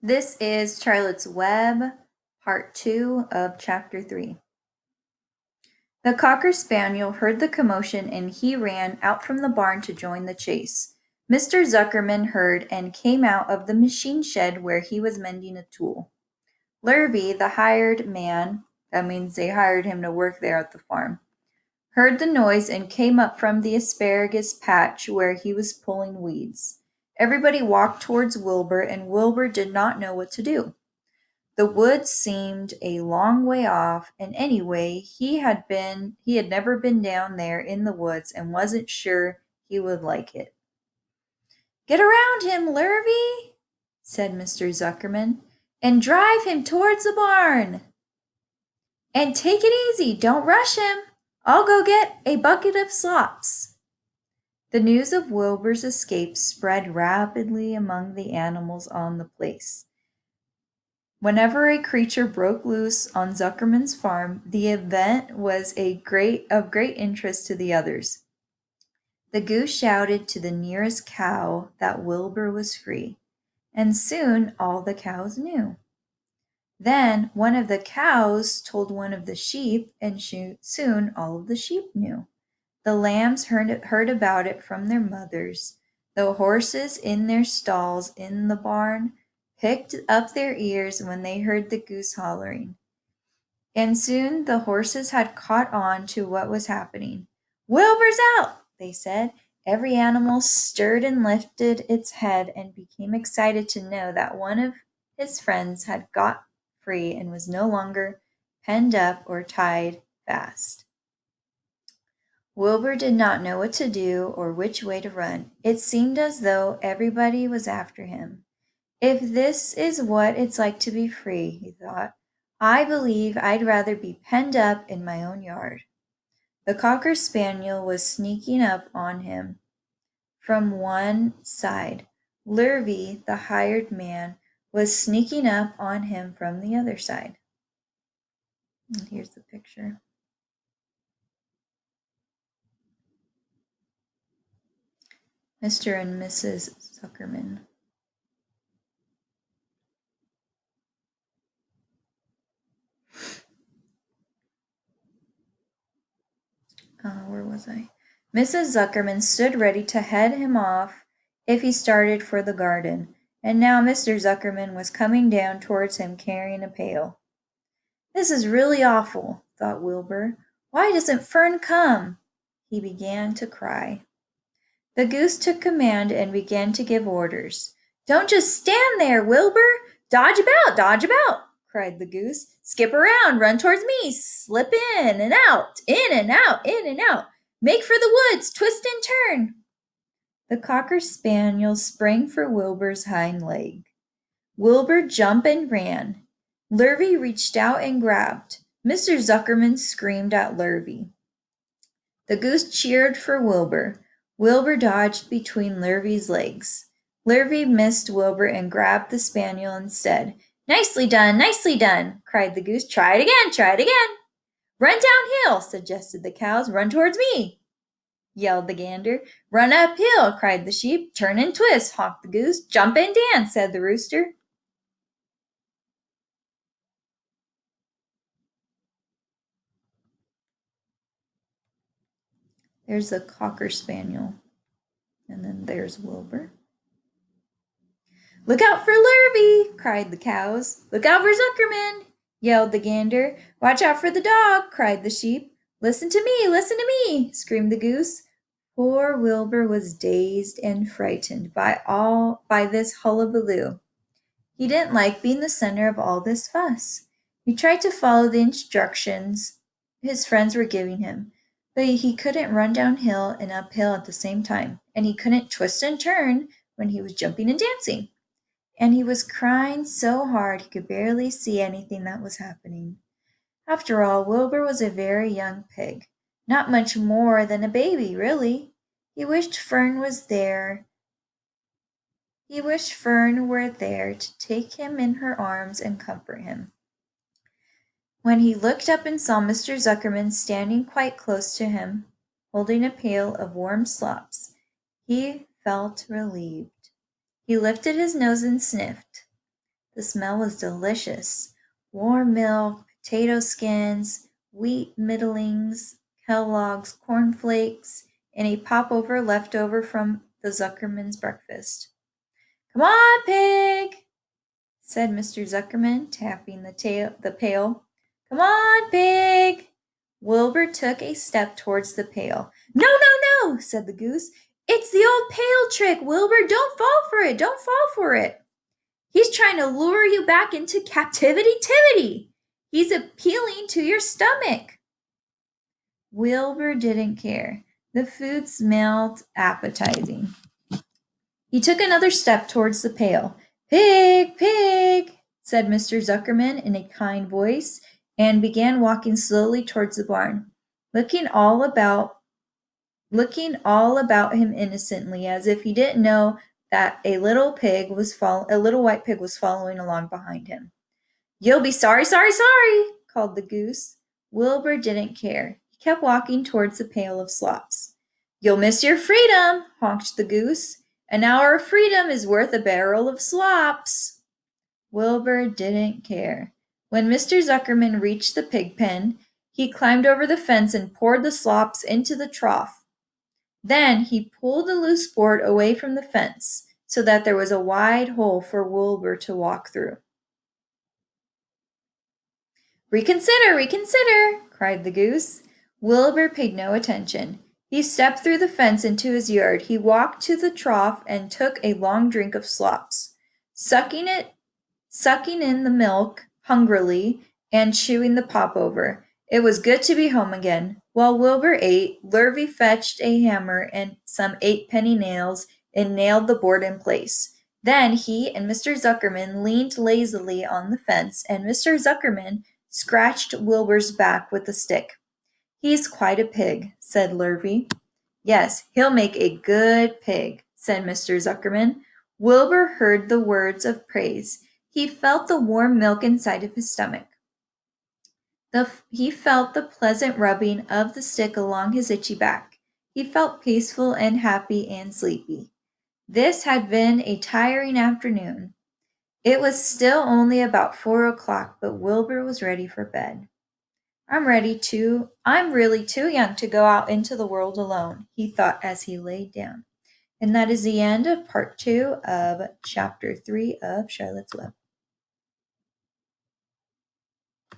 This is Charlotte's Web, Part 2 of Chapter 3. The Cocker Spaniel heard the commotion and he ran out from the barn to join the chase. Mr. Zuckerman heard and came out of the machine shed where he was mending a tool. Lurvy, the hired man, that means they hired him to work there at the farm, heard the noise and came up from the asparagus patch where he was pulling weeds. Everybody walked towards Wilbur, and Wilbur did not know what to do. The woods seemed a long way off, and anyway, he had never been down there in the woods and wasn't sure he would like it. "Get around him, Lurvy," said Mr. Zuckerman, "and drive him towards the barn. And take it easy, don't rush him. I'll go get a bucket of slops." The news of Wilbur's escape spread rapidly among the animals on the place. Whenever a creature broke loose on Zuckerman's farm, the event was of great interest to the others. The goose shouted to the nearest cow that Wilbur was free, and soon all the cows knew. Then one of the cows told one of the sheep, and soon all of the sheep knew. The lambs heard about it from their mothers. The horses in their stalls in the barn picked up their ears when they heard the goose hollering. And soon the horses had caught on to what was happening. "Wilbur's out," they said. Every animal stirred and lifted its head and became excited to know that one of his friends had got free and was no longer penned up or tied fast. Wilbur did not know what to do or which way to run. It seemed as though everybody was after him. "If this is what it's like to be free," he thought, "I believe I'd rather be penned up in my own yard." The Cocker Spaniel was sneaking up on him from one side. Lurvy, the hired man, was sneaking up on him from the other side. And here's the picture. Mr. and Mrs. Zuckerman. Where was I? Mrs. Zuckerman stood ready to head him off if he started for the garden, and now Mr. Zuckerman was coming down towards him carrying a pail. "This is really awful," thought Wilbur. "Why doesn't Fern come?" He began to cry. The goose took command and began to give orders. "Don't just stand there, Wilbur! Dodge about!" cried the goose. "Skip around, run towards me, slip in and out, in and out, in and out. Make for the woods, twist and turn." The Cocker Spaniel sprang for Wilbur's hind leg. Wilbur jumped and ran. Lurvy reached out and grabbed. Mr. Zuckerman screamed at Lurvy. The goose cheered for Wilbur. Wilbur dodged between Lurvy's legs. Lurvy missed Wilbur and grabbed the spaniel instead. "Nicely done, nicely done," cried the goose. Try it again. "Run downhill," suggested the cows. "Run towards me," yelled the gander. "Run uphill," cried the sheep. "Turn and twist," honked the goose. "Jump and dance," said the rooster. There's the Cocker Spaniel. And then there's Wilbur. "Look out for Lurvy!" cried the cows. "Look out for Zuckerman!" yelled the gander. "Watch out for the dog!" cried the sheep. Listen to me!" screamed the goose. Poor Wilbur was dazed and frightened by this hullabaloo. He didn't like being the center of all this fuss. He tried to follow the instructions his friends were giving him, but he couldn't run downhill and uphill at the same time, and he couldn't twist and turn when he was jumping and dancing. And he was crying so hard he could barely see anything that was happening. After all, Wilbur was a very young pig, not much more than a baby, really. He wished Fern were there to take him in her arms and comfort him. When he looked up and saw Mr. Zuckerman standing quite close to him, holding a pail of warm slops, he felt relieved. He lifted his nose and sniffed. The smell was delicious. Warm milk, potato skins, wheat middlings, Kellogg's cornflakes, and a popover left over from the Zuckerman's breakfast. "Come on, Pig," said Mr. Zuckerman, tapping the pail. "Come on, Pig." Wilbur took a step towards the pail. "No, no, no," said the goose. "It's the old pail trick, Wilbur. Don't fall for it. Don't fall for it. He's trying to lure you back into captivity-tivity. He's appealing to your stomach." Wilbur didn't care. The food smelled appetizing. He took another step towards the pail. "Pig, Pig," said Mr. Zuckerman in a kind voice, and began walking slowly towards the barn, looking all about him innocently, as if he didn't know that a little white pig was following along behind him. "You'll be sorry, sorry, sorry," called the goose. Wilbur didn't care. He kept walking towards the pail of slops. "You'll miss your freedom," honked the goose. "An hour of freedom is worth a barrel of slops." Wilbur didn't care. When Mr. Zuckerman reached the pig pen, he climbed over the fence and poured the slops into the trough. Then he pulled the loose board away from the fence so that there was a wide hole for Wilbur to walk through. "Reconsider, reconsider," cried the goose. Wilbur paid no attention. He stepped through the fence into his yard. He walked to the trough and took a long drink of slops, sucking in the milk hungrily and chewing the popover. It was good to be home again. While Wilbur ate, Lurvy fetched a hammer and some 8-penny nails and nailed the board in place. Then he and Mr. Zuckerman leaned lazily on the fence, and Mr. Zuckerman scratched Wilbur's back with a stick. "He's quite a pig," said Lurvy. "Yes, he'll make a good pig," said Mr. Zuckerman. Wilbur heard the words of praise. He felt the warm milk inside of his stomach. He felt the pleasant rubbing of the stick along his itchy back. He felt peaceful and happy and sleepy. This had been a tiring afternoon. It was still only about 4 o'clock, but Wilbur was ready for bed. I'm really too young to go out into the world alone," he thought as he lay down. And that is the end of part 2 of chapter 3 of Charlotte's Web.